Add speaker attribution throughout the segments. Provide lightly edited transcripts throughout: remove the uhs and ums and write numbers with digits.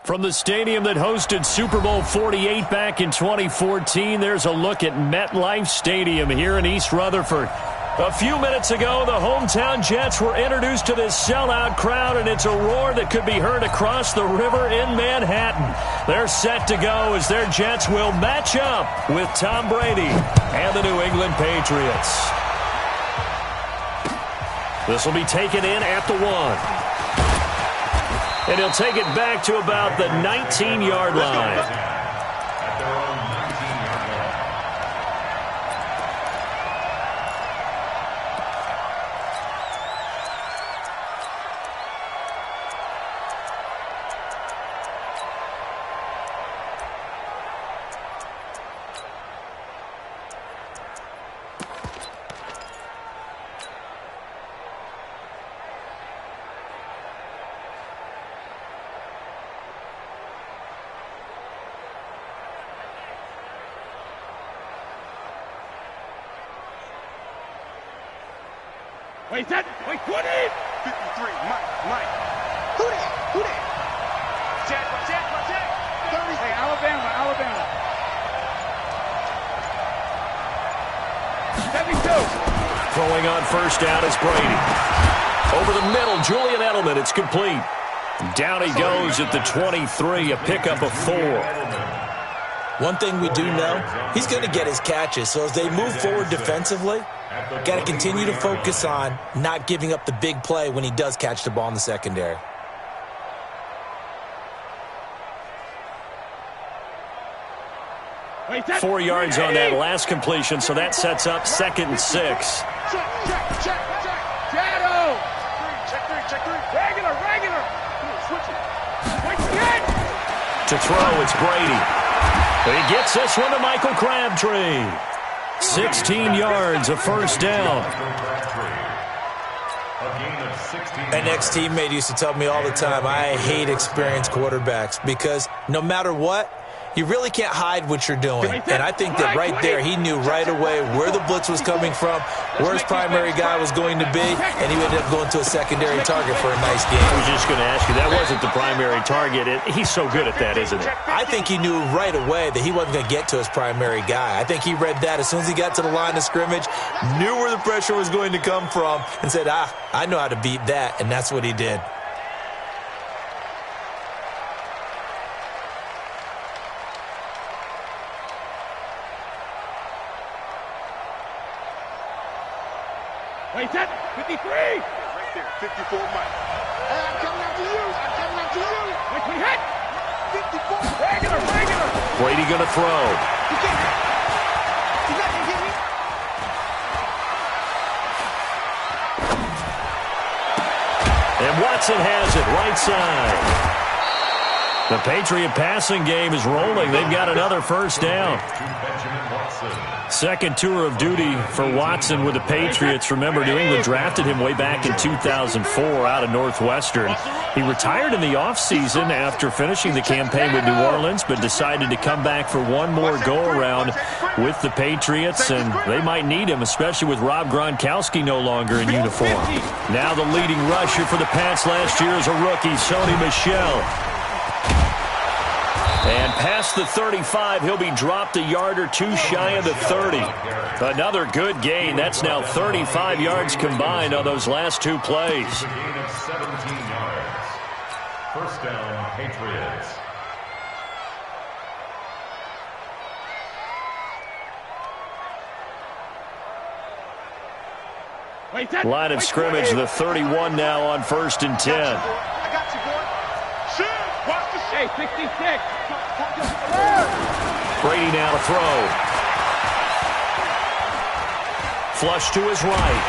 Speaker 1: From the stadium that hosted Super Bowl 48 back in 2014, there's a look at MetLife Stadium here in East Rutherford. A few minutes ago, the hometown Jets were introduced to this sellout crowd, and it's a roar that could be heard across the river in Manhattan. They're set to go as their Jets will match up with Tom Brady and the New England Patriots. This will be taken in at the 1. And he'll take it back to about the 19-yard line.
Speaker 2: Wait, that, wait, 20! 53, Mike. Who that? Jet. 30. Hey, Alabama. 72.
Speaker 1: Throwing on first down is Brady. Over the middle, Julian Edelman, it's complete. Down he goes at the 23, a pickup of 4.
Speaker 3: One thing we do know, he's going to get his catches. So as they move forward defensively, got to continue to focus on not giving up the big play when he does catch the ball in the secondary.
Speaker 2: Wait,
Speaker 1: 4 yards on that last completion, so that sets up 2nd and 6.
Speaker 2: Check. Shadow. Check 3. Regular. Switch it. Wait, again.
Speaker 1: To throw, it's Brady. But he gets this one to Michael Crabtree. 16 yards, a first down.
Speaker 3: An ex-teammate used to tell me all the time, I hate experienced quarterbacks because no matter what, you really can't hide what you're doing. And I think that right there, he knew right away where the blitz was coming from, where his primary guy was going to be, and he ended up going to a secondary target for a nice game.
Speaker 1: I was just going to ask you, that wasn't the primary target. He's so good at that, isn't he?
Speaker 3: I think he knew right away that he wasn't going to get to his primary guy. I think he read that as soon as he got to the line of scrimmage, knew where the pressure was going to come from, and said, I know how to beat that, and that's what he did.
Speaker 2: Wait, that 53. Right there, 54, Mike. I'm coming after you. Wait, we hit. 54. Regular.
Speaker 1: Brady going to throw.
Speaker 2: You got to hit me.
Speaker 1: And Watson has it, right side. The Patriot passing game is rolling. They've got another first down. Second tour of duty for Watson with the Patriots. Remember, New England drafted him way back in 2004 out of Northwestern. He retired in the offseason after finishing the campaign with New Orleans, but decided to come back for one more go-around with the Patriots, and they might need him, especially with Rob Gronkowski no longer in uniform. Now the leading rusher for the Pats last year is a rookie, Sony Michel. And past the 35, he'll be dropped a yard or two shy of the 30. Another good gain. That's now 35 yards combined on those last 2 plays.
Speaker 4: First down, Patriots.
Speaker 1: Line of scrimmage, the 31 now on 1st and 10.
Speaker 2: I got you, boy. Shoot. Watch the shade. 66.
Speaker 1: Brady now to throw. Flush to his right.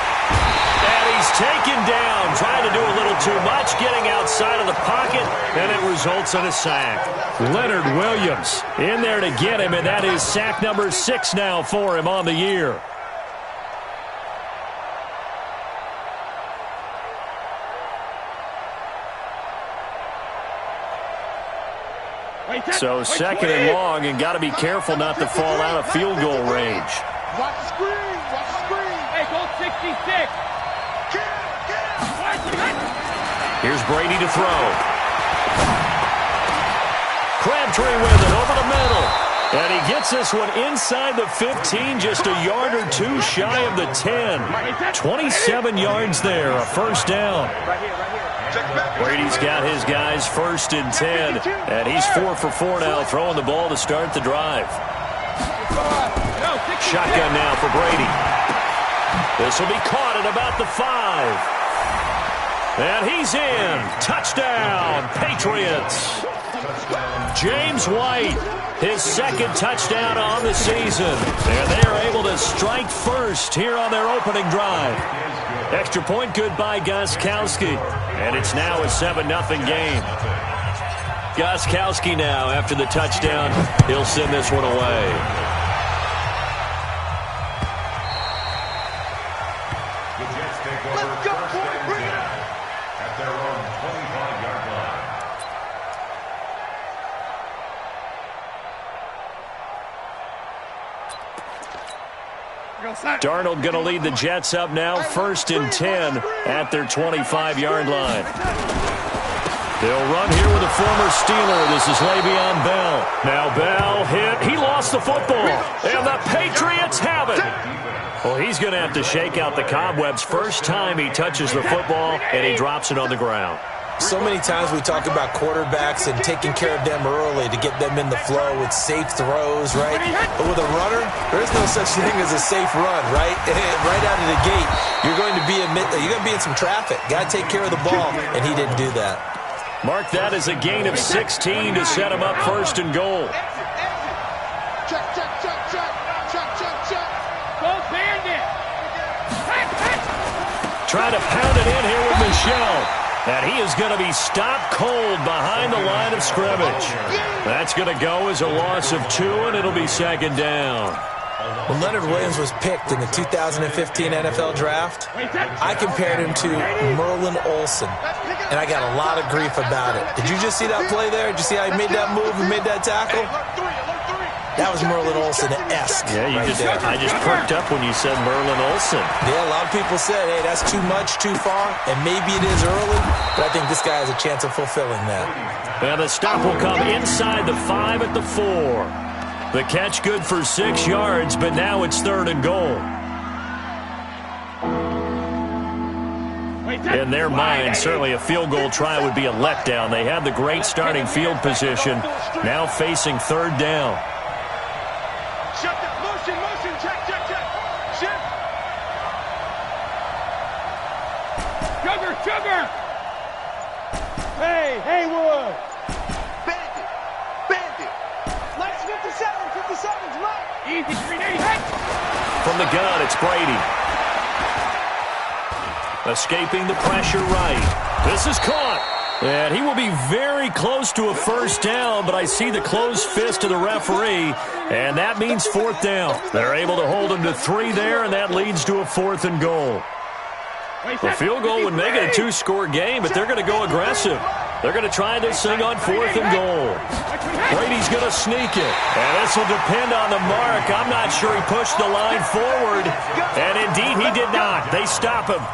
Speaker 1: And he's taken down, trying to do a little too much, getting outside of the pocket, and it results in a sack. Leonard Williams in there to get him, and that is sack number 6 now for him on the year. So 2nd and long, and got to be careful not to fall out of field goal range.
Speaker 2: Watch the screen. Hey, goal 66.
Speaker 1: Here's Brady to throw. Crabtree with it over the middle. And he gets this one inside the 15, just a yard or two shy of the 10. 27 yards there, a first down. Brady's got his guys 1st and 10, and he's 4 for 4 now, throwing the ball to start the drive. Shotgun now for Brady. This will be caught at about the 5. And he's in. Touchdown, Patriots. James White, his 2nd touchdown on the season. And they are able to strike first here on their opening drive. Extra point good by Gostkowski. And it's now a 7-0 game. Gostkowski now, after the touchdown, he'll send this one away.
Speaker 2: Let's go, boy, bring it.
Speaker 4: At their own 25-yard line.
Speaker 1: Darnold going to lead the Jets up now, 1st and 10 at their 25-yard line. They'll run here with a former Steeler. This is Le'Veon Bell. Now Bell hit. He lost the football. And the Patriots have it. Well, he's going to have to shake out the cobwebs. First time he touches the football, and he drops it on the ground.
Speaker 3: So many times we talk about quarterbacks and taking care of them early to get them in the flow with safe throws, right? But with a runner, there is no such thing as a safe run, right? Right out of the gate, you're going to be in some traffic. Got to take care of the ball, and he didn't do that.
Speaker 1: Mark that as a gain of 16 to set him up 1st and goal.
Speaker 2: Check, check, check, check, check, check, check. Go, Bandit.
Speaker 1: Trying to pound it in here with Michel. And he is going to be stopped cold behind the line of scrimmage. That's going to go as a loss of 2, and it'll be 2nd down.
Speaker 3: When Leonard Williams was picked in the 2015 NFL Draft, I compared him to Merlin Olsen, and I got a lot of grief about it. Did you just see that play there? Did you see how he made that move and made that tackle? That was Merlin Olsen-esque.
Speaker 1: Yeah, I just perked up when you said Merlin Olsen.
Speaker 3: Yeah, a lot of people said, hey, that's too much, too far, and maybe it is early, but I think this guy has a chance of fulfilling that.
Speaker 1: And the stop will come inside the 5 at the 4. The catch good for 6 yards, but now it's 3rd and goal. In their mind, certainly a field goal try would be a letdown. They have the great starting field position, now facing 3rd down.
Speaker 2: Shut the motion, check, check, check. Shift. Sugar. Hey, Haywood. Bandit. Let's 57's right. Easy, 380, hit.
Speaker 1: From the gun, it's Brady. Escaping the pressure right. This is caught. And he will be very close to a 1st down, but I see the closed fist of the referee, and that means 4th down. They're able to hold him to 3 there, and that leads to a 4th and goal. A field goal would make it a 2-score game, but they're going to go aggressive. They're going to try this thing on 4th and goal. Brady's going to sneak it, and this will depend on the mark. I'm not sure he pushed the line forward, and indeed he did not. They stop him.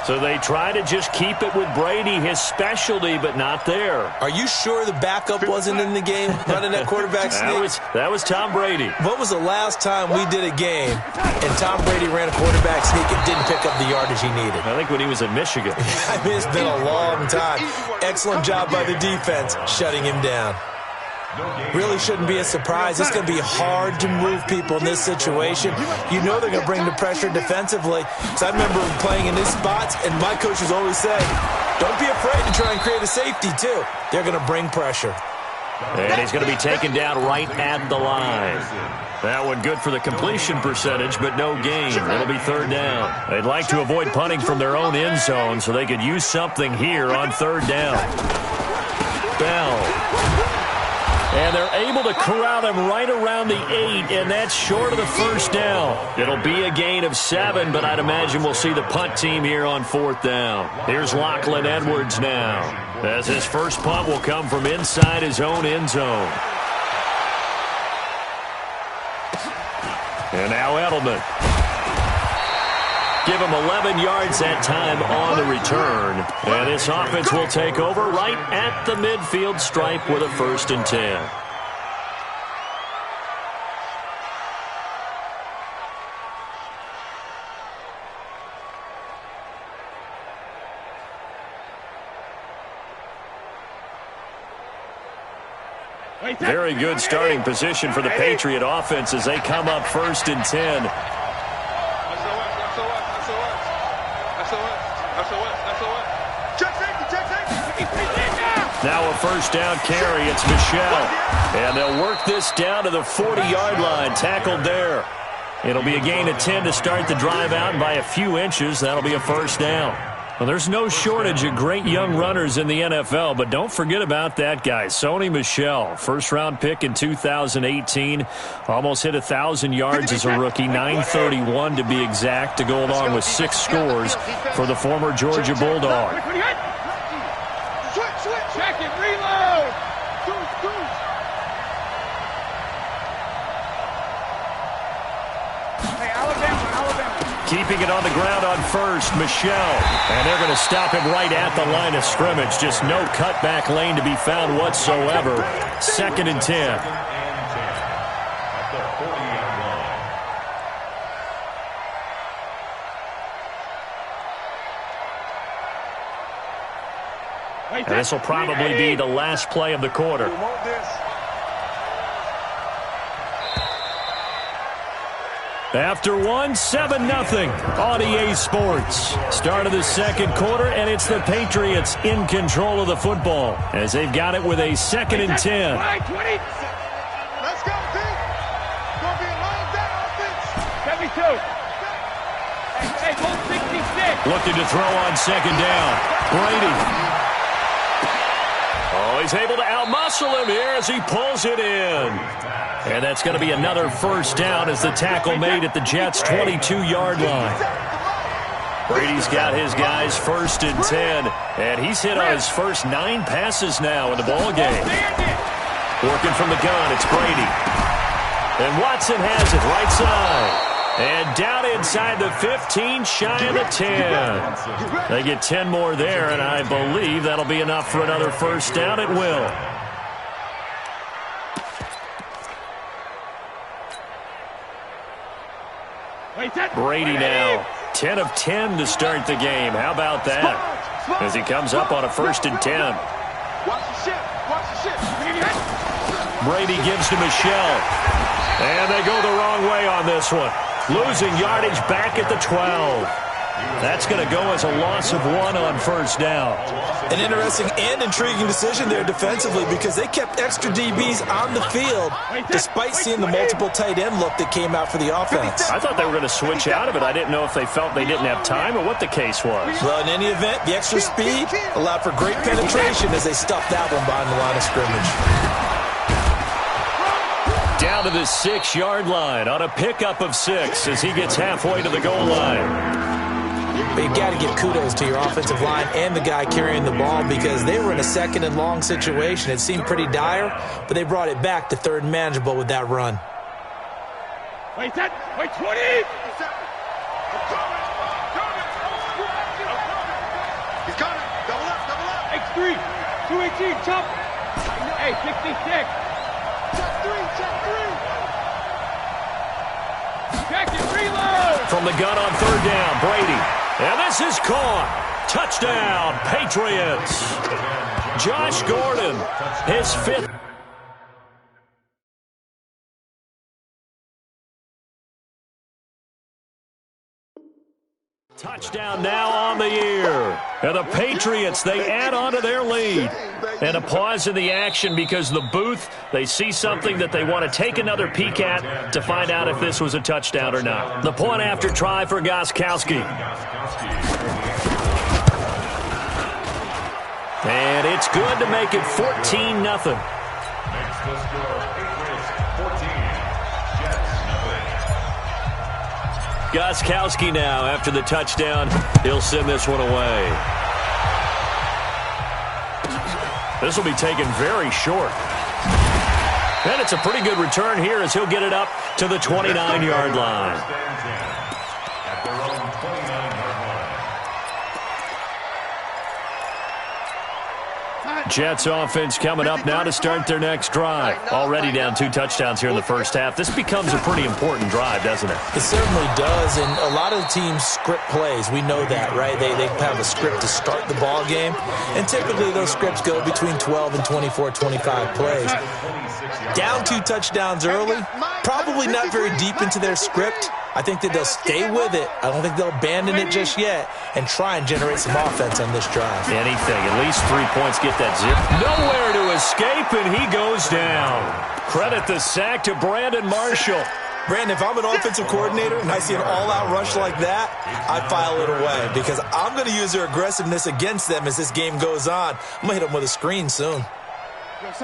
Speaker 1: So they try to just keep it with Brady, his specialty, but not there.
Speaker 3: Are you sure the backup wasn't in the game running that quarterback sneak?
Speaker 1: That was Tom Brady.
Speaker 3: What was the last time we did a game and Tom Brady ran a quarterback sneak and didn't pick up the yardage he needed?
Speaker 1: I think when he was in Michigan.
Speaker 3: I mean, it's been a long time. Excellent job by the defense shutting him down. Really shouldn't be a surprise. It's going to be hard to move people in this situation. You know they're going to bring the pressure defensively. So I remember playing in these spots, and my coaches always say, don't be afraid to try and create a safety, too. They're going to bring pressure.
Speaker 1: And he's going to be taken down right at the line. That one good for the completion percentage, but no gain. It'll be 3rd down. They'd like to avoid punting from their own end zone so they could use something here on 3rd down. Bell. And they're able to corral him right around the 8, and that's short of the 1st down. It'll be a gain of 7, but I'd imagine we'll see the punt team here on 4th down. Here's Lachlan Edwards now, as his first punt will come from inside his own end zone. And now Edelman. Give him 11 yards that time on the return. And this offense will take over right at the midfield stripe with a 1st and 10. Very good starting position for the Patriot offense as they come up 1st and 10. Now a 1st down carry. It's Michelle. And they'll work this down to the 40-yard line. Tackled there. It'll be a gain of 10 to start the drive out, and by a few inches, that'll be a 1st down. Well, there's no shortage of great young runners in the NFL, but don't forget about that guy, Sony Michel. 1st-round pick in 2018. Almost hit 1,000 yards as a rookie, 931 to be exact, to go along with 6 scores for the former Georgia Bulldog.
Speaker 2: Check it, reload! Hey, Alabama.
Speaker 1: Keeping it on the ground on 1st, Michelle. And they're going to stop him right at the line of scrimmage. Just no cutback lane to be found whatsoever. 2nd and 10. And this will probably be the last play of the quarter. After one, 7-0 on EA Sports. Start of the 2nd quarter, and it's the Patriots in control of the football as they've got it with a 2nd and 10.
Speaker 2: Let's go, team. Gonna be a long day offense. 72. Hey, 166.
Speaker 1: Looking to throw on 2nd down. Brady. Oh, he's able to outmuscle him here as he pulls it in. And that's going to be another 1st down as the tackle made at the Jets' 22-yard line. Brady's got his guys 1st and 10, and he's hit on his first 9 passes now in the ball game. Working from the gun, it's Brady. And Watson has it right side. And down inside the 15, shy of the 10. They get 10 more there, and I believe that'll be enough for another 1st down. It will. Brady now, 10 of 10 to start the game. How about that? As he comes up on a 1st and 10. Brady gives to Michelle. And they go the wrong way on this one. Losing yardage back at the 12. That's going to go as a loss of 1 on 1st down.
Speaker 3: An interesting and intriguing decision there defensively because they kept extra DBs on the field despite seeing the multiple tight end look that came out for the offense.
Speaker 1: I thought they were going to switch out of it. I didn't know if they felt they didn't have time or what the case was.
Speaker 3: Well, in any event, the extra speed allowed for great penetration as they stuffed that one behind the line of scrimmage.
Speaker 1: Down to the 6-yard line on a pickup of 6 as he gets halfway to the goal line.
Speaker 3: But you've got to give kudos to your offensive line and the guy carrying the ball because they were in a 2nd and long situation. It seemed pretty dire, but they brought it back to 3rd and manageable with that run.
Speaker 2: Wait, 20! He's coming. Double up. X3. 218, jump. Hey, 66. Check it, reload!
Speaker 1: From the gun on 3rd down, Brady. And this is caught. Touchdown, Patriots. Josh Gordon, his 5th. Touchdown now on the year. And the Patriots, they add on to their lead. And a pause in the action because the booth, they see something that they want to take another peek at to find out if this was a touchdown or not. The point after try for Gostkowski. And it's good to make it 14-0. Gostkowski now, after the touchdown, he'll send this one away. This will be taken very short. And it's a pretty good return here as he'll get it up to the 29-yard line.
Speaker 4: At their own 29.
Speaker 1: Jets offense coming up now to start their next drive. Already down 2 touchdowns here in the first half. This becomes a pretty important drive, doesn't it?
Speaker 3: It certainly does, and a lot of the teams script plays. We know that, right? They have a script to start the ball game, and typically those scripts go between 12 and 24, 25 plays. Down 2 touchdowns early, probably not very deep into their script. I think that they'll stay with it. I don't think they'll abandon it just yet and try and generate some offense on this drive.
Speaker 1: Anything. At least 3 points get that zip. Nowhere to escape, and he goes down. Credit the sack to Brandon Marshall.
Speaker 3: Brandon, if I'm an offensive coordinator and I see an all-out rush like that, I file it away because I'm going to use their aggressiveness against them as this game goes on. I'm going to hit them with a screen soon.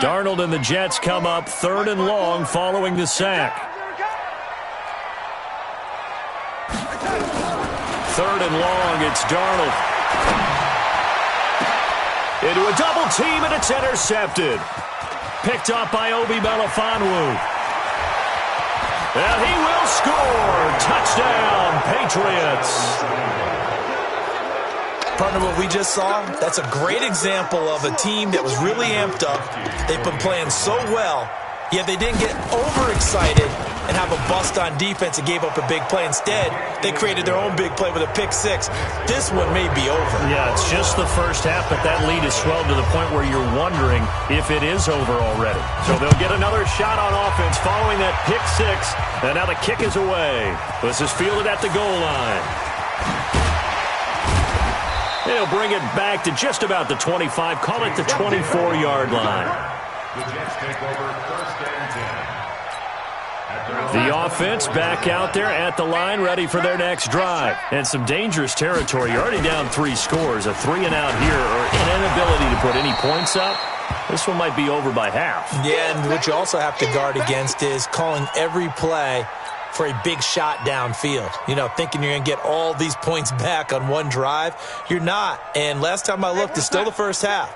Speaker 1: Darnold and the Jets come up 3rd and long following the sack. 3rd and long, it's Darnold. Into a double team, and it's intercepted. Picked up by Obi Melifonwu. And he will score. Touchdown, Patriots.
Speaker 3: Partner, what we just saw, that's a great example of a team that was really amped up. They've been playing so well, yet they didn't get overexcited and have a bust on defense and gave up a big play. Instead, they created their own big play with a pick-6. This one may be over.
Speaker 1: Yeah, it's just the first half, but that lead is swelled to the point where you're wondering if it is over already. So they'll get another shot on offense following that pick-6, and now the kick is away. This is fielded at the goal line. They'll bring it back to just about the 25, call it the 24-yard line.
Speaker 4: The Jets take over 1st and 10.
Speaker 1: The offense back out there at the line, ready for their next drive. And some dangerous territory. You're already down 3 scores. A 3-and-out here, or an inability to put any points up. This one might be over by half.
Speaker 3: Yeah, and what you also have to guard against is calling every play for a big shot downfield. You know, thinking you're going to get all these points back on one drive. You're not. And last time I looked, it's still the first half.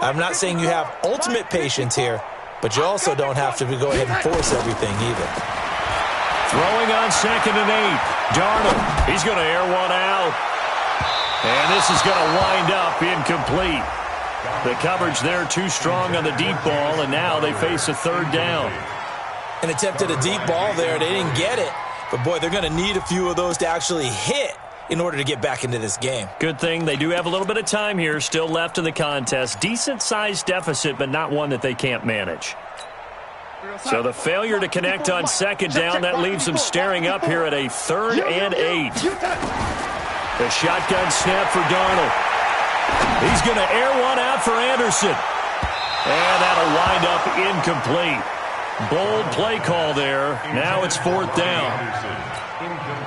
Speaker 3: I'm not saying you have ultimate patience here, but you also don't have to go ahead and force everything either.
Speaker 1: Throwing on 2nd and 8. Darnold, he's going to air one out. And this is going to wind up incomplete. The coverage there too strong on the deep ball, and now they face a 3rd down.
Speaker 3: An attempt at a deep ball there. They didn't get it. But, boy, they're going to need a few of those to actually hit in order to get back into this game.
Speaker 1: Good thing they do have a little bit of time here still left in the contest. Decent-sized deficit, but not one that they can't manage. So the failure to connect on 2nd down, that leaves them staring up here at a 3rd and 8. The shotgun snap for Darnold. He's going to air one out for Anderson. And that'll wind up incomplete. Bold play call there. Now it's 4th down.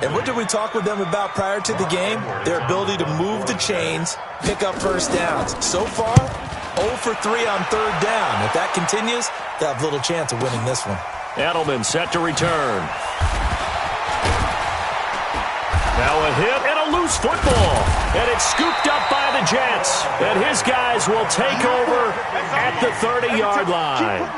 Speaker 3: And what did we talk with them about prior to the game? Their ability to move the chains, pick up first downs. So far, 0 for 3 on 3rd down. If that continues, they'll have little chance of winning this one.
Speaker 1: Edelman set to return. Now a hit and a loose football. And it's scooped up by the Jets. And his guys will take over at the 30-yard line.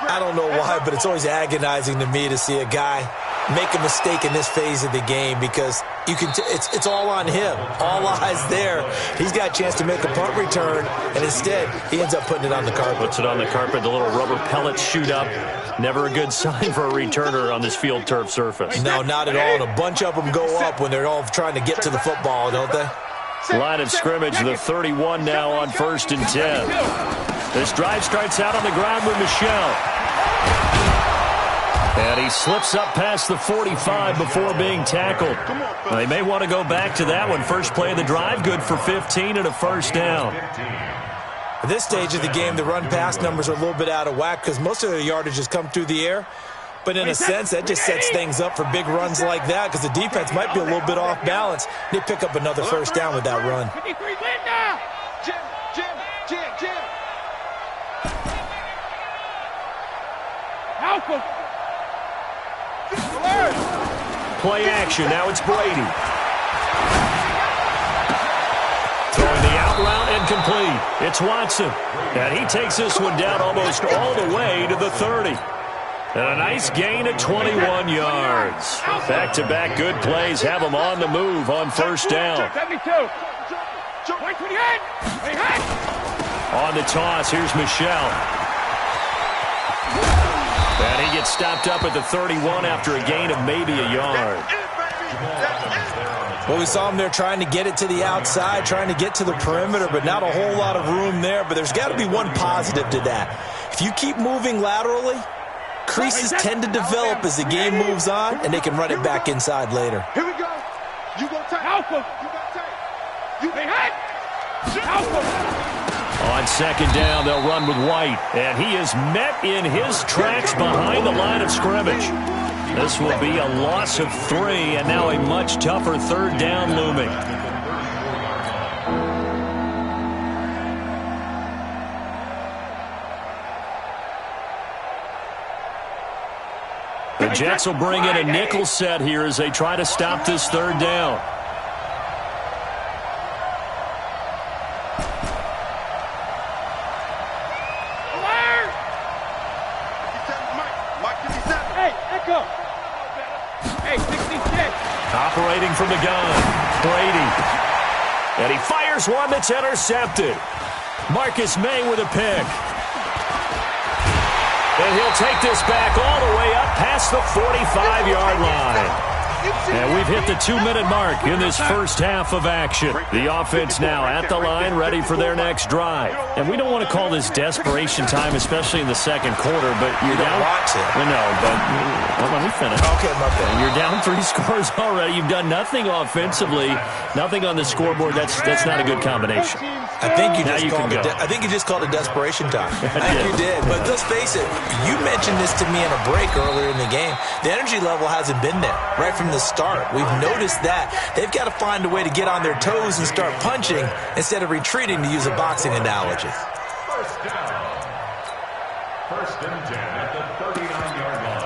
Speaker 3: I don't know why, but it's always agonizing to me to see a guy make a mistake in this phase of the game because you can it's all on him. All eyes there. He's got a chance to make a punt return, and instead he ends up putting it on the carpet.
Speaker 1: Puts it on the carpet. The little rubber pellets shoot up. Never a good sign for a returner on this field turf surface.
Speaker 3: No, not at all. And a bunch of them go up when they're all trying to get to the football, don't they?
Speaker 1: Line of scrimmage, the 31 now on 1st and 10. This drive starts out on the ground with Michel. And he slips up past the 45 before being tackled. They may want to go back to that one. First play of the drive, good for 15 and a 1st down.
Speaker 3: At this stage of the game, the run-pass numbers are a little bit out of whack because most of their yardage has come through the air. But in a sense, that just sets things up for big runs like that because the defense might be a little bit off balance. They pick up another 1st down with that run.
Speaker 1: Play action. Now it's Brady. Throwing the out route and complete. It's Watson. And he takes this one down almost all the way to the 30. And a nice gain of 21 yards. Back-to-back good plays have them on the move on 1st down. On the toss, here's Michelle. And he gets stopped up at the 31 after a gain of maybe a yard.
Speaker 3: Well, we saw him there trying to get it to the outside, trying to get to the perimeter, but not a whole lot of room there. But there's got to be one positive to that. If you keep moving laterally, creases tend to develop as the game moves on, and they can run it back inside later.
Speaker 2: Here we go. You go take. Alpha. You got take. You hit. Alpha.
Speaker 1: On second down, they'll run with White. And he is met in his tracks behind the line of scrimmage. This will be a loss of 3, and now a much tougher third down looming. The Jets will bring in a nickel set here as they try to stop this third down. Operating from the gun, Brady. And he fires one that's intercepted. Marcus May with a pick. And he'll take this back all the way up past the 45-yard line. And we've hit the 2-minute mark in this first half of action. The offense now at the line, ready for their next drive. And we don't want to call this desperation time, especially in the second quarter, but you're down. No, but let me finish.
Speaker 3: Okay, my bad.
Speaker 1: You're down 3 scores already. You've done nothing offensively, nothing on the scoreboard. That's not a good combination.
Speaker 3: I think you just called it desperation time. I think you did. But let's face it, you mentioned this to me in a break earlier in the game. The energy level hasn't been there right from the start. We've noticed that. They've got to find a way to get on their toes and start punching instead of retreating, to use a boxing analogy.
Speaker 4: First down. First and 10 at the 39-yard line.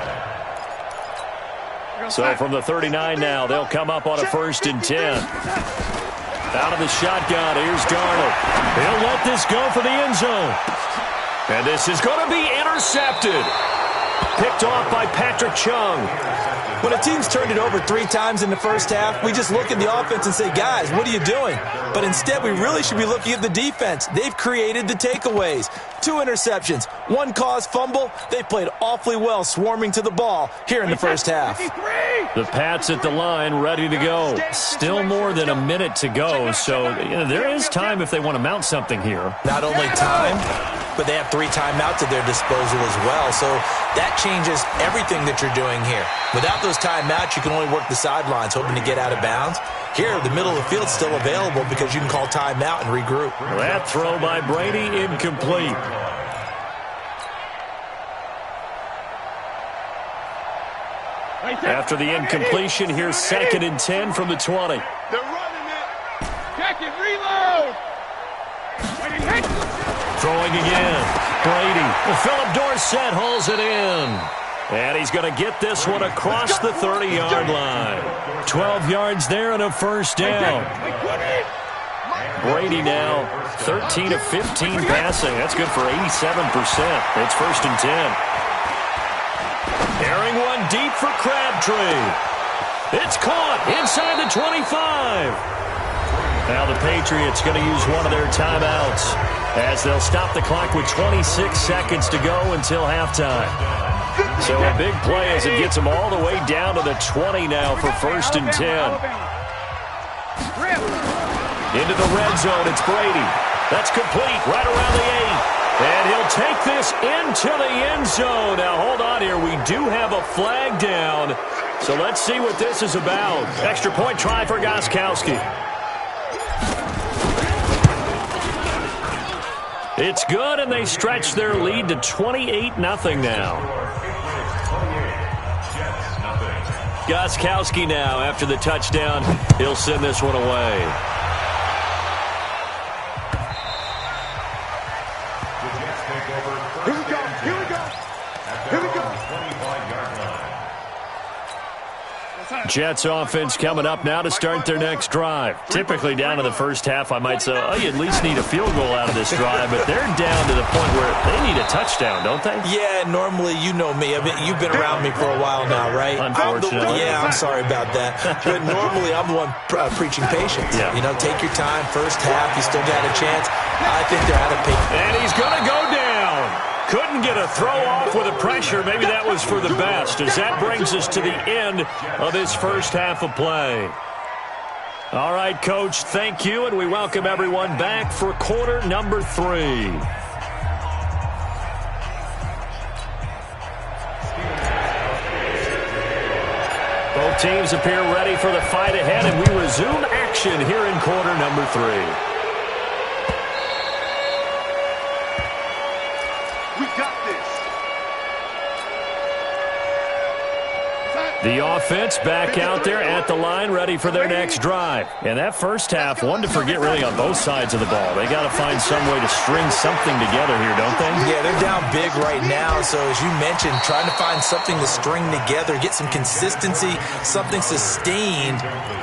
Speaker 1: So from the 39 now, they'll come up on a 1st and 10. Out of the shotgun, here's Darnold. He'll let this go for the end zone. And this is going to be intercepted. Picked off by Patrick Chung.
Speaker 3: When a team's turned it over 3 times in the first half, we just look at the offense and say, guys, what are you doing? But instead, we really should be looking at the defense. They've created the takeaways. 2 interceptions, 1 caused fumble. They played awfully well swarming to the ball here in the first half.
Speaker 1: The Pats at the line, ready to go. Still more than a minute to go, so there is time if they want to mount something here.
Speaker 3: Not only time, but they have 3 timeouts at their disposal as well, so that changes everything that you're doing here. Without those timeouts, you can only work the sidelines, hoping to get out of bounds. Here, the middle of the field's still available because you can call timeout and regroup.
Speaker 1: That throw by Brady, incomplete. After the incompletion, here's 2nd and 10 from the 20.
Speaker 2: They're running it. Check it, reload.
Speaker 1: Throwing again. Brady. Philip Dorsett hauls it in. And he's going to get this one across the 30-yard line. 12 yards there and a first down. Brady now 13 of 15 passing. That's good for 87%. It's 1st and 10. Airing one deep for Crabtree. It's caught inside the 25. Now the Patriots going to use one of their timeouts as they'll stop the clock with 26 seconds to go until halftime. So a big play as it gets them all the way down to the 20 now for 1st and 10. Into the red zone, it's Brady. That's complete right around the 8. And he'll take this into the end zone. Now, hold on here. We do have a flag down. So let's see what this is about. Extra point try for Gostkowski. It's good, and they stretch their lead to 28-0 now. Gostkowski now, after the touchdown, he'll send this one away. Jets offense coming up now to start their next drive. Typically down to the first half, I might say, oh, you at least need a field goal out of this drive, but they're down to the point where they need a touchdown, don't they?
Speaker 3: Yeah, normally, you know me. I mean, you've been around me for a while now, right?
Speaker 1: Unfortunately.
Speaker 3: I'm sorry about that. But normally, I'm the one preaching patience.
Speaker 1: Yeah.
Speaker 3: You know, take your time. First half, you still got a chance. I think they're out of pick.
Speaker 1: And he's going to go down. Couldn't get a throw off with the pressure. Maybe that was for the best, as that brings us to the end of this first half of play. All right, Coach, thank you, and we welcome everyone back for quarter number 3. Both teams appear ready for the fight ahead, and we resume action here in quarter number 3. The offense back out there at the line, ready for their next drive. And that first half, one to forget really on both sides of the ball. They got to find some way to string something together here, don't they?
Speaker 3: Yeah, they're down big right now. So as you mentioned, trying to find something to string together, get some consistency, something sustained,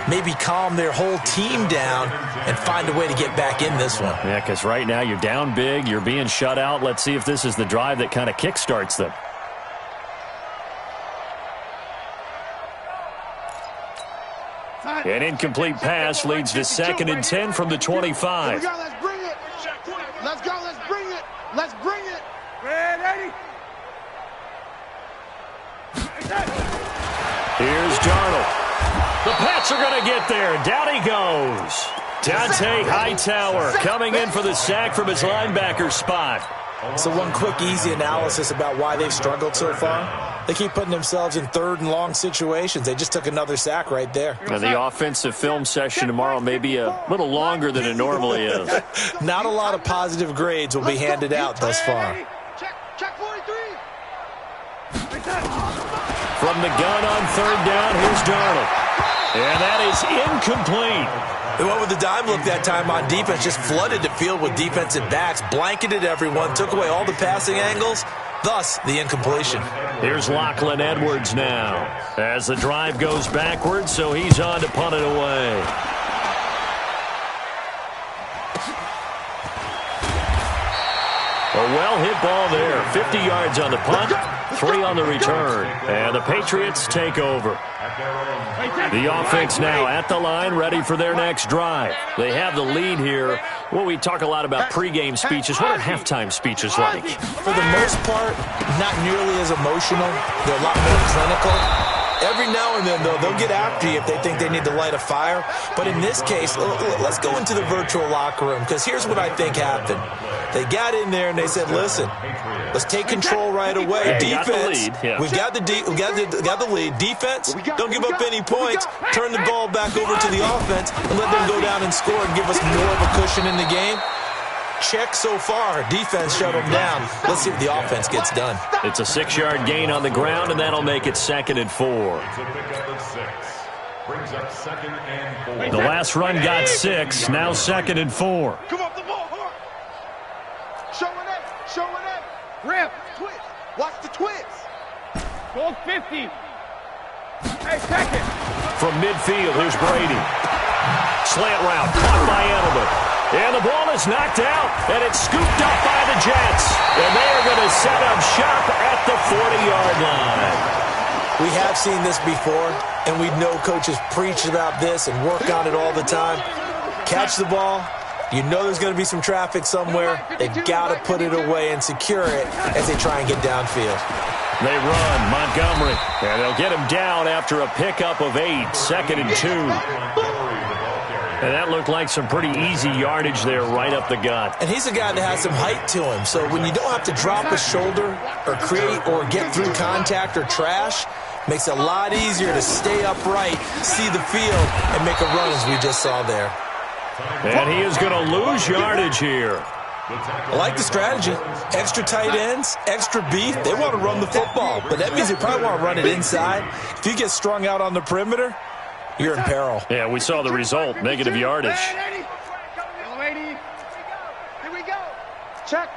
Speaker 3: maybe calm their whole team down and find a way to get back in this one.
Speaker 1: Yeah, because right now you're down big, you're being shut out. Let's see if this is the drive that kind of kickstarts them. An incomplete pass leads to 2nd and 10 from the 25.
Speaker 2: Here we go, let's bring it. Let's go, let's bring it. Let's bring it. Ready?
Speaker 1: Here's Darnold. The Pats are going to get there. Down he goes. Dante Hightower coming in for the sack from his linebacker spot.
Speaker 3: So one quick, easy analysis about why they've struggled so far. They keep putting themselves in 3rd and long situations. They just took another sack right there.
Speaker 1: Now, the offensive film session tomorrow may be a little longer than it normally is.
Speaker 3: Not a lot of positive grades will be handed out thus far.
Speaker 2: Check 43.
Speaker 1: From the gun on 3rd down, here's Darnold. And that is incomplete.
Speaker 3: They went with the dime look that time on defense, just flooded the field with defensive backs, blanketed everyone, took away all the passing angles, thus the incompletion.
Speaker 1: Here's Lachlan Edwards now as the drive goes backwards, so he's on to punt it away. A well-hit ball there. 50 yards on the punt, 3 on the return. And the Patriots take over. The offense now at the line, ready for their next drive. They have the lead here. Well, we talk a lot about pregame speeches. What are halftime speeches like?
Speaker 3: For the most part, not nearly as emotional. They're a lot more clinical. Every now and then, though, they'll get after you if they think they need to light a fire. But in this case, let's go into the virtual locker room, because here's what I think happened. They got in there and they said, listen, let's take control right away. Defense, we've got the lead. Defense, don't give up any points. Turn the ball back over to the offense and let them go down and score and give us more of a cushion in the game. Check so far. Defense shut them down. Let's see what the offense gets done.
Speaker 1: It's a 6-yard gain on the ground, and that'll make it 2nd and 4. The last run got 6. Now 2nd and 4.
Speaker 2: Come up the ball, hard. Showing up. Rip, twist. Watch the twist. Goal 50. Hey, second.
Speaker 1: From midfield, here's Brady. Slant route, caught by Edelman. And the ball is knocked out, and it's scooped up by the Jets. And they are going to set up shop at the 40-yard line.
Speaker 3: We have seen this before, and we know coaches preach about this and work on it all the time. Catch the ball. You know there's going to be some traffic somewhere. They've got to put it away and secure it as they try and get downfield.
Speaker 1: They run, Montgomery, and they'll get him down after a pickup of 8, 2nd and 2. And that looked like some pretty easy yardage there right up the gut.
Speaker 3: And he's a guy that has some height to him. So when you don't have to drop a shoulder or create or get through contact or trash, makes it a lot easier to stay upright, see the field, and make a run as we just saw there.
Speaker 1: And he is going to lose yardage here.
Speaker 3: I like the strategy. Extra tight ends, extra beef. They want to run the football, but that means they probably want to run it inside. If you get strung out on the perimeter, you're in peril.
Speaker 1: Yeah, we saw the result, negative yardage.
Speaker 2: Here we go. Check.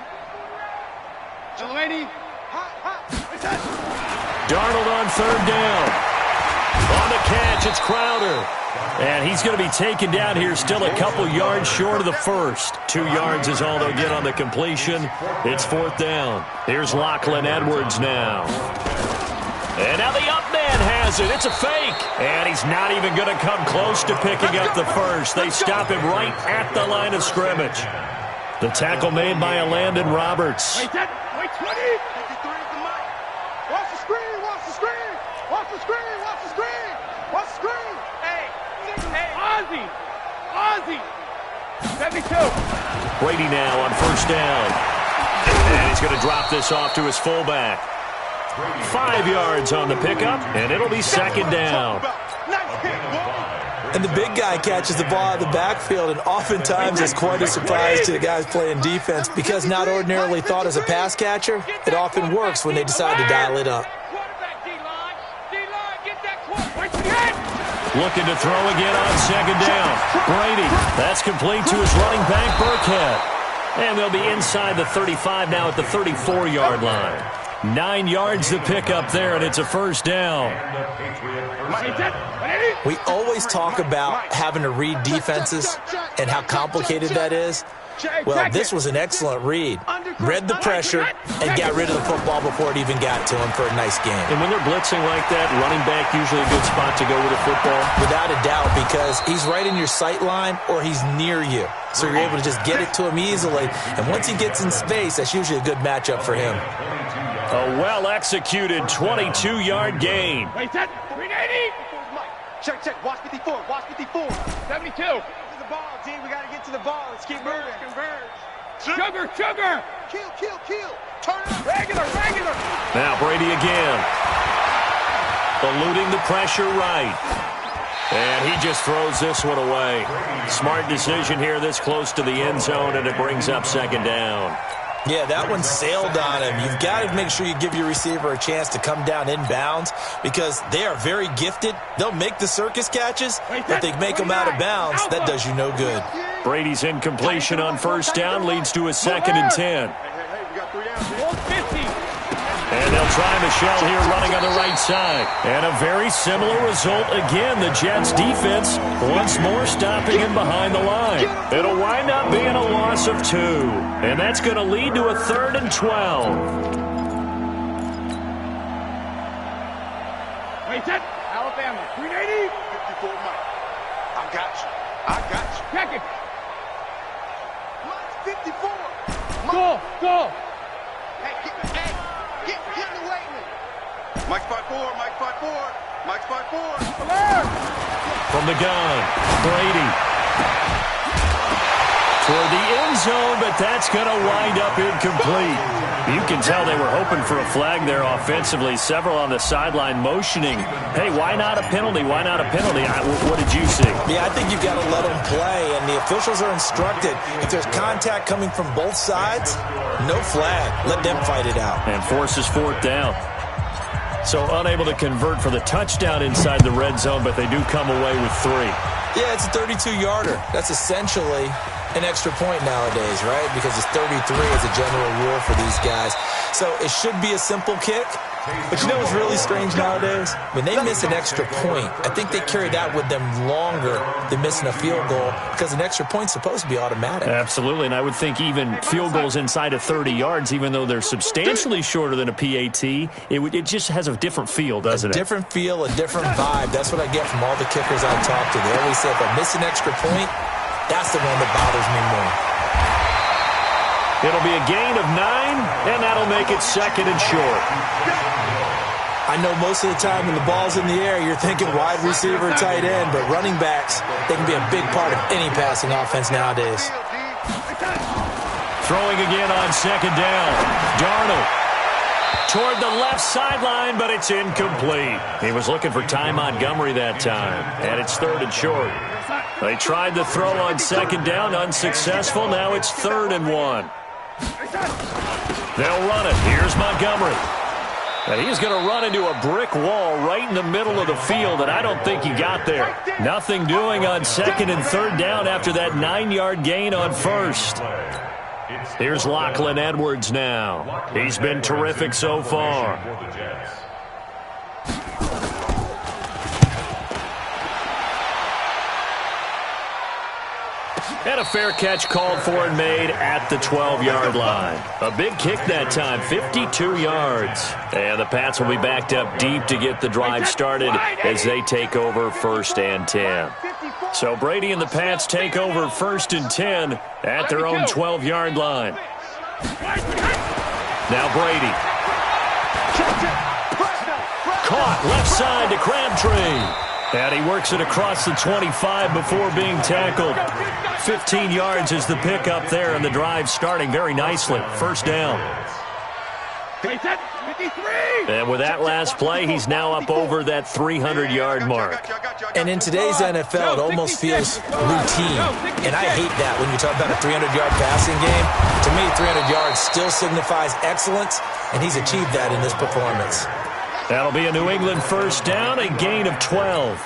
Speaker 1: Darnold on 3rd down. On the catch, it's Crowder. And he's going to be taken down here, still a couple yards short of the first. 2 yards is all they'll get on the completion. It's 4th down. Here's Lachlan Edwards now. And now the up man has it. It's a fake. And he's not even going to come close to picking up the first. They stop him right at the line of scrimmage. The tackle made by Landon Roberts.
Speaker 2: Wait, 20. 53 is the mic. Watch the screen. Watch the screen. Watch the screen. Watch the screen. Watch the screen. Hey, Ozzy. 72.
Speaker 1: Brady now on 1st down. And he's going to drop this off to his fullback. 5 yards on the pickup, and it'll be 2nd down.
Speaker 3: And the big guy catches the ball out of the backfield, and oftentimes it's quite a surprise to the guys playing defense because not ordinarily thought as a pass catcher, it often works when they decide to dial it up.
Speaker 1: Looking to throw again on 2nd down. Brady, that's complete to his running back, Burkhead. And they'll be inside the 35 now at the 34-yard line. 9 yards to pick up there, and it's a 1st down.
Speaker 3: We always talk about having to read defenses and how complicated that is. Well, this was an excellent read. Read the pressure and got rid of the football before it even got to him for a nice game.
Speaker 1: And when they're blitzing like that, running back usually a good spot to go with a football?
Speaker 3: Without a doubt, because he's right in your sight line or he's near you. So you're able to just get it to him easily. And once he gets in space, that's usually a good matchup for him.
Speaker 1: A well-executed 22-yard gain.
Speaker 2: Wait, 380. Check. Watch 54. Watch 54. 72. The ball, D. We got to get to the ball. Let's keep moving. Converge. Sugar. Kill. Turn it up. Regular.
Speaker 1: Now Brady again. Eluding the pressure right. And he just throws this one away. Smart decision here this close to the end zone, and it brings up 2nd down.
Speaker 3: Yeah, that one sailed on him. You've got to make sure you give your receiver a chance to come down inbounds because they are very gifted. They'll make the circus catches, but they make them out of bounds. That does you no good.
Speaker 1: Brady's incompletion on 1st down leads to a 2nd and 10.
Speaker 2: We got 3 downs. 50.
Speaker 1: And they'll try Michelle here running on the right side. And a very similar result again. The Jets defense once more stopping him behind the line. It'll wind up being a loss of 2. And that's going to lead to a 3rd and 12.
Speaker 2: Wait, Alabama. 380. 54 Mike. I got you. Check it. Mike's 54. Go. Hey, get in the way. Mike's 5'4". Mike's 5'4".
Speaker 1: From the gun, Brady. Toward the end zone, but that's going to wind up incomplete. You can tell they were hoping for a flag there offensively. Several on the sideline motioning. Hey, why not a penalty? What did you see?
Speaker 3: Yeah, I think you've got to let them play, and the officials are instructed. If there's contact coming from both sides, no flag. Let them fight it out.
Speaker 1: And forces 4th down. So unable to convert for the touchdown inside the red zone, but they do come away with 3.
Speaker 3: Yeah, it's a 32-yarder. That's essentially an extra point nowadays, right? Because it's 33 as a general rule for these guys. So it should be a simple kick. But you know what's really strange nowadays? When they miss an extra point, I think they carry that with them longer than missing a field goal because an extra point's supposed to be automatic.
Speaker 1: Absolutely, and I would think even field goals inside of 30 yards, even though they're substantially shorter than a PAT, it just has a different feel, doesn't it?
Speaker 3: A different feel, a different vibe. That's what I get from all the kickers I talk to. They always say if I miss an extra point, that's the one that bothers me more.
Speaker 1: It'll be a gain of 9, and that'll make it 2nd and short.
Speaker 3: I know most of the time when the ball's in the air, you're thinking wide receiver, tight end, but running backs, they can be a big part of any passing offense nowadays.
Speaker 1: Throwing again on 2nd down. Darnold toward the left sideline, but it's incomplete. He was looking for Ty Montgomery that time, and it's 3rd and short. They tried the throw on 2nd down, unsuccessful. Now it's 3rd and 1. They'll run it. Here's Montgomery. And he's going to run into a brick wall right in the middle of the field, and I don't think he got there. Nothing doing on 2nd and 3rd down after that 9-yard gain on 1st. Here's Lachlan Edwards now. He's been terrific so far. And a fair catch called for and made at the 12-yard line. A big kick that time, 52 yards. And the Pats will be backed up deep to get the drive started as they take over 1st and 10. So Brady and the Pats take over 1st and 10 at their own 12-yard line. Now Brady. Caught left side to Crabtree. And he works it across the 25 before being tackled. 15 yards is the pickup there, and the drive starting very nicely. 1st down. And with that last play, he's now up over that 300-yard mark.
Speaker 3: And in today's NFL, it almost feels routine. And I hate that when you talk about a 300-yard passing game. To me, 300 yards still signifies excellence, and he's achieved that in this performance.
Speaker 1: That'll be a New England 1st down, a gain of 12.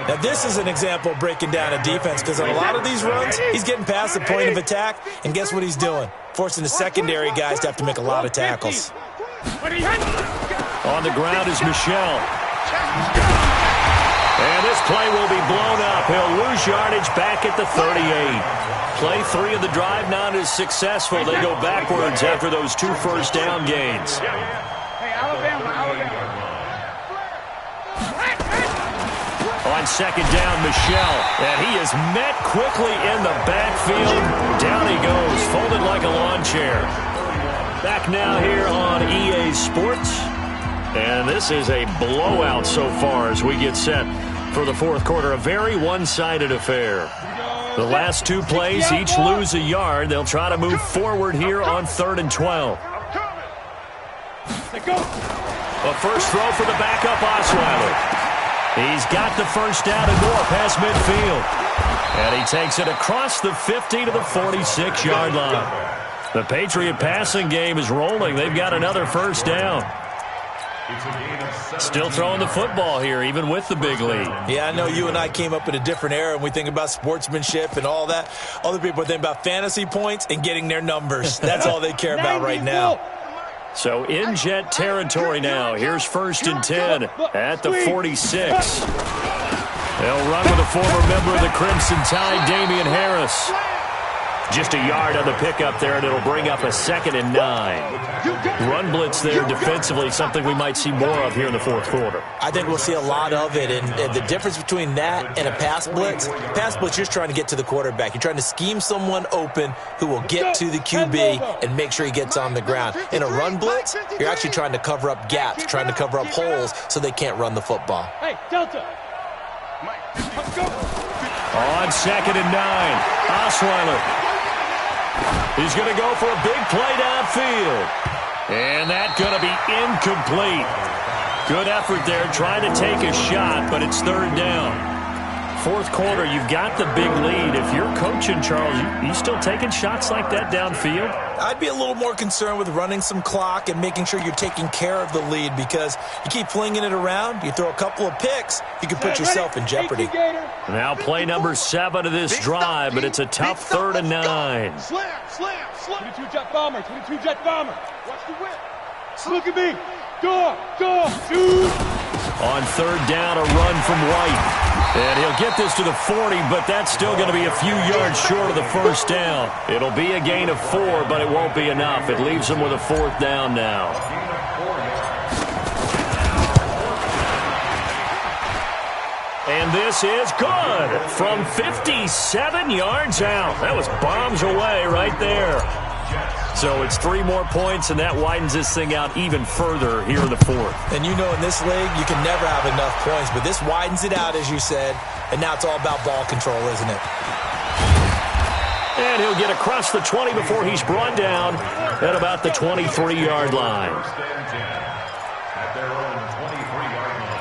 Speaker 3: Now, this is an example of breaking down a defense because on a lot of these runs, he's getting past the point of attack, and guess what he's doing? Forcing the secondary guys to have to make a lot of tackles.
Speaker 1: On the ground is Michel. And this play will be blown up. He'll lose yardage back at the 38. Play 3 of the drive not as successful. They go backwards after those 2 first down gains. On 2nd down, Michel. And he is met quickly in the backfield. Down he goes, folded like a lawn chair. Back now here on EA Sports. And this is a blowout so far as we get set for the 4th quarter. A very one-sided affair. The last 2 plays each lose a yard. They'll try to move forward here on 3rd and 12. A first throw for the backup Osweiler. He's got the 1st down and more past midfield. And he takes it across the 50 to the 46-yard line. The Patriot passing game is rolling. They've got another 1st down. Still throwing the football here, even with the big lead.
Speaker 3: Yeah, I know you and I came up in a different era, and we think about sportsmanship and all that. Other people think about fantasy points and getting their numbers. That's all they care about right now.
Speaker 1: So in Jet territory now. Here's 1st and 10 at the 46. They'll run with a former member of the Crimson Tide, Damian Harris. Just a yard on the pickup there, and it'll bring up a 2nd and 9. Run blitz there defensively, something we might see more of here in the 4th quarter.
Speaker 3: I think we'll see a lot of it, and the difference between that and a pass blitz, you're just trying to get to the quarterback. You're trying to scheme someone open who will get to the QB and make sure he gets on the ground. In a run blitz, you're actually trying to cover up gaps, trying to cover up holes so they can't run the football.
Speaker 2: Hey, Delta.
Speaker 1: On 2nd and 9, Osweiler. He's going to go for a big play downfield. And that's going to be incomplete. Good effort there trying to take a shot, but it's 3rd down. 4th quarter, you've got the big lead. If you're coaching, Charles, you still taking shots like that downfield?
Speaker 3: I'd be a little more concerned with running some clock and making sure you're taking care of the lead because you keep flinging it around, you throw a couple of picks, you can put yourself in jeopardy.
Speaker 1: Now play number 7 of this drive, but it's a tough 3rd and 9.
Speaker 2: Slam. 22 jet bomber. Watch the whip. Look at me. Go, shoot.
Speaker 1: On 3rd down, a run from White. And he'll get this to the 40, but that's still going to be a few yards short of the 1st down. It'll be a gain of 4, but it won't be enough. It leaves him with a 4th down now. And this is good from 57 yards out. That was bombs away right there. So it's 3 more points, and that widens this thing out even further here in the 4th.
Speaker 3: And you know in this league, you can never have enough points, but this widens it out, as you said, and now it's all about ball control, isn't it?
Speaker 1: And he'll get across the 20 before he's brought down at about the 23-yard line.
Speaker 4: At their own 23-yard line.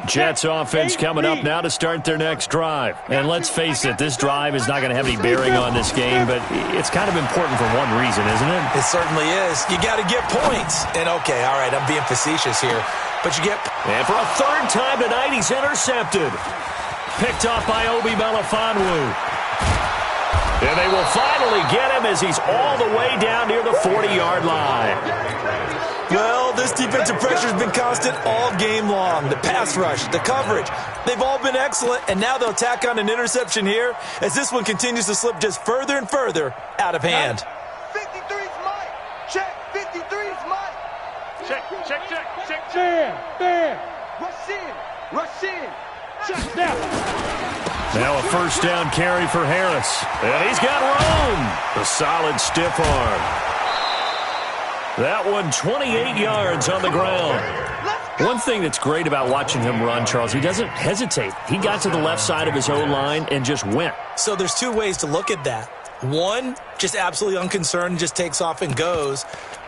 Speaker 1: Jets offense coming up now to start their next drive. And let's face it, this drive is not going to have any bearing on this game, but it's kind of important for one reason, isn't it?
Speaker 3: It certainly is. You got to get points. And okay, all right, I'm being facetious here, but you get...
Speaker 1: And for a 3rd time tonight, he's intercepted. Picked off by Obi Melifonwu. And they will finally get him as he's all the way down near the 40-yard line.
Speaker 3: Well, this defensive pressure has been constant all game long. The pass rush, the coverage, they've all been excellent, and now they'll tack on an interception here as this one continues to slip just further and further out of hand.
Speaker 2: 53's Mike. Check. 53's Mike. Check. Bam. Rush in. Check down.
Speaker 1: Now a first down carry for Harris. And he's got room. A solid stiff arm. That one 28 yards on the ground. One thing that's great about watching him run, Charles, he doesn't hesitate. He got to the left side of his O-line and just went.
Speaker 3: So there's two ways to look at that. One, just absolutely unconcerned, just takes off and goes.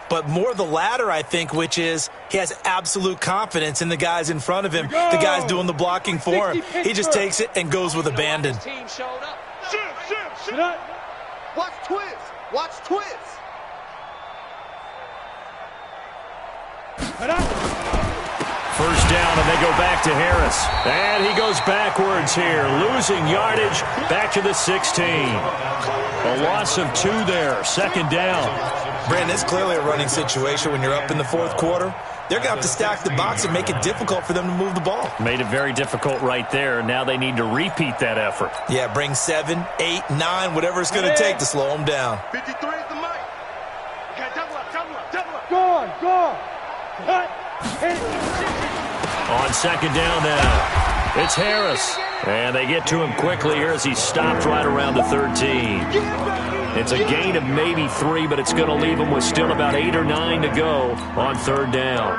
Speaker 3: But more the latter, I think, which is he has absolute confidence in the guys in front of him, the guys doing the blocking for him. He just takes it and goes with abandon.
Speaker 2: Watch twist.
Speaker 1: First down, and they go back to Harris. And he goes backwards here, losing yardage back to the 16. A loss of 2 there, second down.
Speaker 3: Brandon, it's clearly a running situation when you're up in the fourth quarter. They're going to have to stack the box and make it difficult for them to move the ball.
Speaker 1: Made it very difficult right there. Now they need to repeat that effort.
Speaker 3: Yeah, bring 7, 8, 9, whatever it's going to take to slow them down.
Speaker 2: 53 is the mic. Okay, double up. Go on. Cut.
Speaker 1: On second down now, it's Harris. And they get to him quickly here as he stopped right around the 13. It's a gain of maybe 3, but it's going to leave him with still about 8 or 9 to go on third down.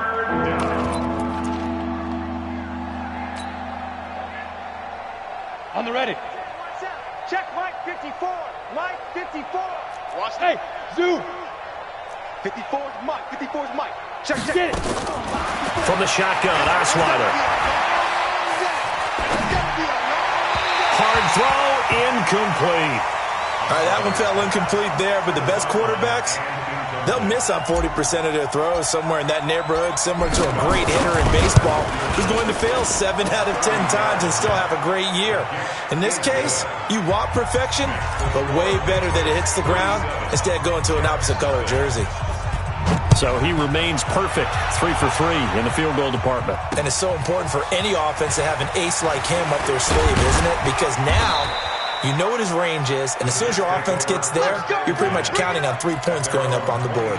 Speaker 2: On the ready. Check Mike 54. Mike 54. Watch. Hey, zoom. 54's Mike. 54's Mike. Check. Get it.
Speaker 1: From the shotgun, Osweiler. Hard throw, incomplete.
Speaker 3: All right, that one fell incomplete there, but the best quarterbacks, they'll miss on 40% of their throws somewhere in that neighborhood, similar to a great hitter in baseball who's going to fail 7 out of 10 times and still have a great year. In this case, you want perfection, but way better that it hits the ground instead of going to an opposite color jersey.
Speaker 1: So he remains perfect, 3 for 3 in the field goal department.
Speaker 3: And it's so important for any offense to have an ace like him up their sleeve, isn't it? Because now you know what his range is, and as soon as your offense gets there, you're pretty much counting on 3 points going up on the board.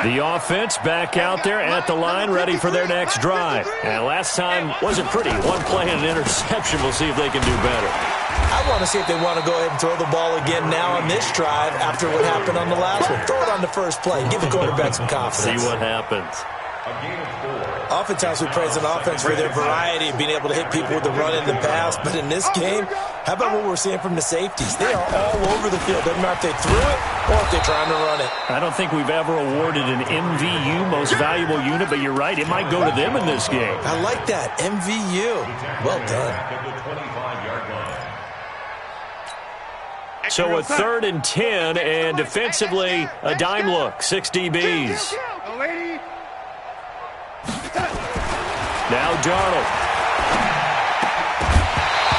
Speaker 1: The offense back out there at the line, ready for their next drive. And last time wasn't pretty. 1 play and an interception. We'll see if they can do better.
Speaker 3: I want to see if they want to go ahead and throw the ball again now on this drive after what happened on the last one. Throw it on the first play. Give the quarterback some confidence.
Speaker 1: See what happens.
Speaker 3: Oftentimes we praise an offense for their variety of being able to hit people with the run and the pass. But in this game, how about what we're seeing from the safeties? They are all over the field. Doesn't matter if they threw it or if they're trying to run it.
Speaker 1: I don't think we've ever awarded an MVU, most valuable unit, but you're right. It might go to them in this game.
Speaker 3: I like that. MVU. Well done.
Speaker 1: So a 3rd and 10, and defensively, a dime look. 6 DBs. Now Darnold.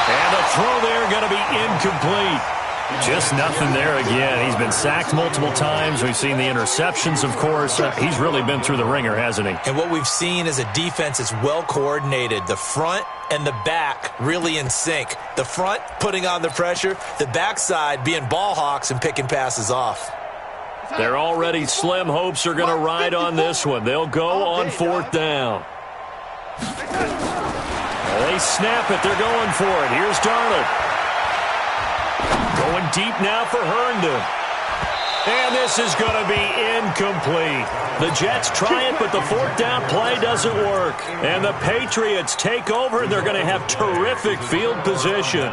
Speaker 1: And the throw there going to be incomplete. Just nothing there again. He's been sacked multiple times. We've seen the interceptions, of course. He's really been through the ringer, hasn't he?
Speaker 3: And what we've seen is a defense that's well coordinated. The front and the back really in sync. The front putting on the pressure. The backside being ball hawks and picking passes off.
Speaker 1: Their already slim hopes are going to ride on this one. They'll go on 4th down. They snap it. They're going for it. Here's Darnold. Going deep now for Herndon. And this is going to be incomplete. The Jets try it, but the 4th down play doesn't work. And the Patriots take over. They're going to have terrific field position.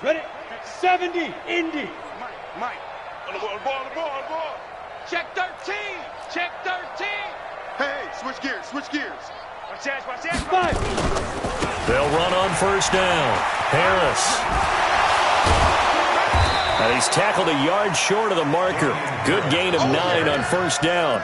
Speaker 2: Ready? 70, Indy. Mike. On the ball. Check 13. Check 13. Hey, switch gears. Watch that.
Speaker 1: 5. They'll run on 1st down. Harris. And he's tackled a yard short of the marker. Good gain of 9 on first down.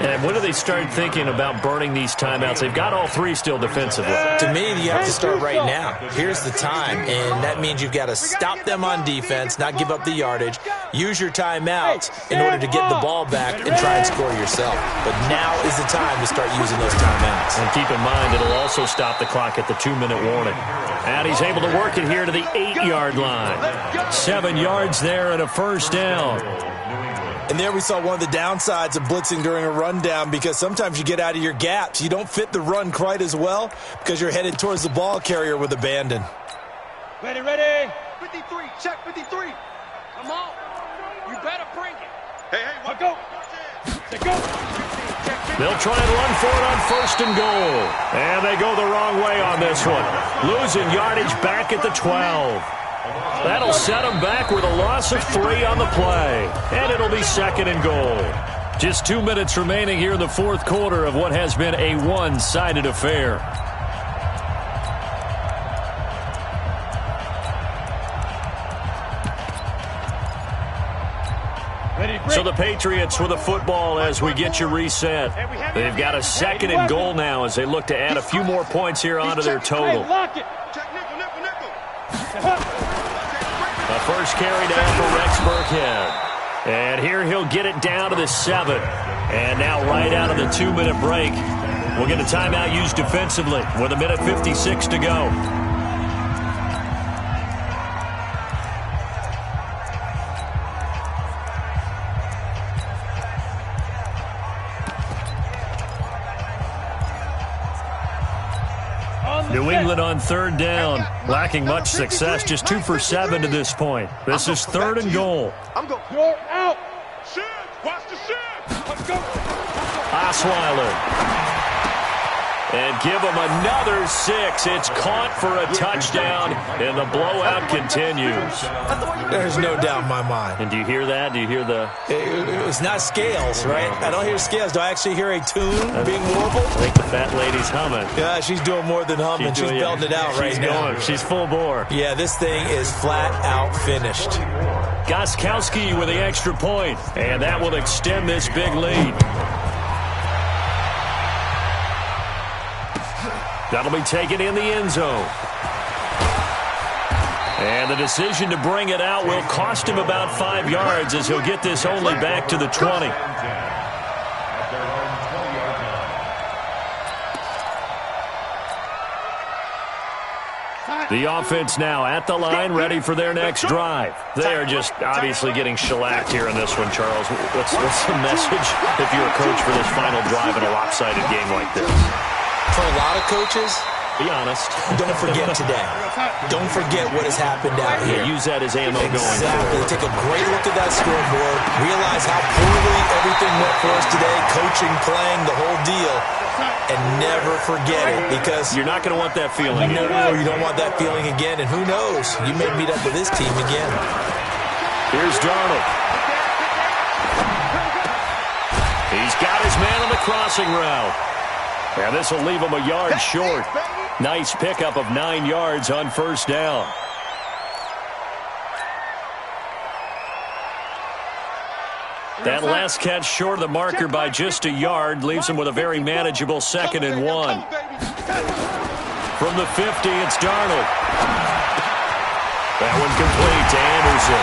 Speaker 1: And when do they start thinking about burning these timeouts? They've got all 3 still defensively.
Speaker 3: To me, you have to start right now. Here's the time, and that means you've got to stop them on defense, not give up the yardage, use your timeouts in order to get the ball back and try and score yourself. But now is the time to start using those timeouts.
Speaker 1: And keep in mind, it'll also stop the clock at the 2-minute warning. And he's able to work it here to the 8-yard line. 7 yards there and a first down.
Speaker 3: And there we saw one of the downsides of blitzing during a rundown, because sometimes you get out of your gaps. You don't fit the run quite as well because you're headed towards the ball carrier with abandon.
Speaker 2: Ready, ready. 53, check 53. Come on. You better bring it. Hey, what go? Let's go.
Speaker 1: They'll try and run for it on first and goal. And they go the wrong way on this one. Losing yardage back at the 12. That'll set them back with a loss of 3 on the play. And it'll be second and goal. Just 2 minutes remaining here in the fourth quarter of what has been a one-sided affair. So the Patriots with the football as we get you reset. They've got a second and goal now as they look to add a few more points here onto their total. The first carry down for Rex Burkhead. And here he'll get it down to the 7. And now right out of the 2-minute break, we'll get a timeout used defensively with 1:56 to go. New England on third down, lacking much success, just 2 for 7 to this point. This is third and goal.
Speaker 2: You're out. Shit, watch the shit. Let's go.
Speaker 1: Osweiler. And give him another 6. It's caught for a touchdown, and the blowout continues.
Speaker 3: There's no doubt in my mind.
Speaker 1: And do you hear that? Do you hear the...
Speaker 3: It's not scales, right? I don't hear scales. Do I actually hear a tune being warbled?
Speaker 1: I think the fat lady's humming.
Speaker 3: Yeah, she's doing more than humming. She's belting it out right now.
Speaker 1: She's full bore.
Speaker 3: Yeah, this thing is flat out finished.
Speaker 1: Gostkowski with the extra point, and that will extend this big lead. That'll be taken in the end zone. And the decision to bring it out will cost him about 5 yards as he'll get this only back to the 20. The offense now at the line, ready for their next drive. They are just obviously getting shellacked here in this one, Charles. What's the message if you're a coach for this final drive in a lopsided game like this?
Speaker 3: For a lot of coaches,
Speaker 1: be honest.
Speaker 3: Don't forget today. Don't forget what has happened out here.
Speaker 1: Use that as ammo going forward.
Speaker 3: Exactly. Take a great look at that scoreboard. Realize how poorly everything went for us today. Coaching, playing, the whole deal. And never forget it, because
Speaker 1: you're not going to want that feeling.
Speaker 3: No, you don't want that feeling again. And who knows? You may meet up with this team again.
Speaker 1: Here's Darnold. He's got his man on the crossing route. And this will leave him a yard short. Nice pickup of 9 yards on first down. That last catch short of the marker by just a yard leaves him with a very manageable 2nd and 1. From the 50, it's Darnold. That one complete to Anderson.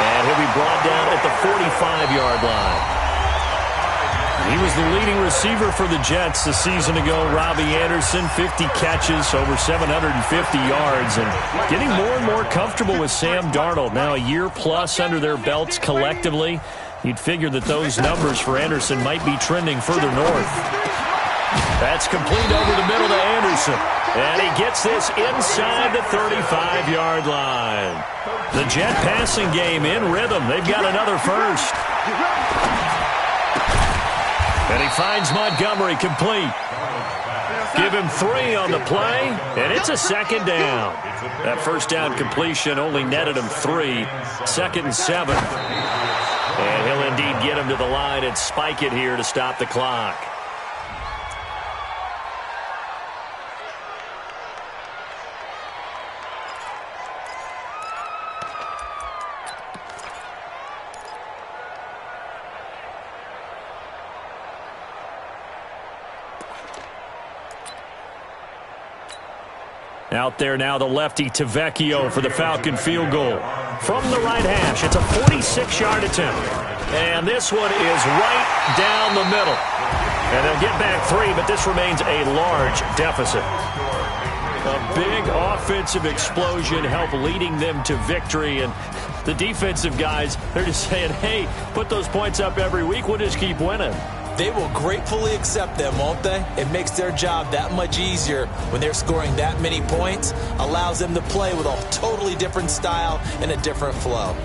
Speaker 1: And he'll be brought down at the 45-yard line. He was the leading receiver for the Jets a season ago. Robbie Anderson, 50 catches, over 750 yards, and getting more and more comfortable with Sam Darnold. Now a year plus under their belts collectively. You'd figure that those numbers for Anderson might be trending further north. That's complete over the middle to Anderson. And he gets this inside the 35-yard line. The Jet passing game in rhythm. They've got another first. And he finds Montgomery complete. Give him 3 on the play, and it's a 2nd down. That first down completion only netted him 3. 2nd and 7. And he'll indeed get him to the line and spike it here to stop the clock. Out there now, the lefty Tavecchio for the Falcon field goal. From the right hash, it's a 46-yard attempt. And this one is right down the middle. And they'll get back 3, but this remains a large deficit. A big offensive explosion helped leading them to victory. And the defensive guys, they're just saying, hey, put those points up every week. We'll just keep winning.
Speaker 3: They will gratefully accept them, won't they? It makes their job that much easier when they're scoring that many points. Allows them to play with a totally different style and a different flow.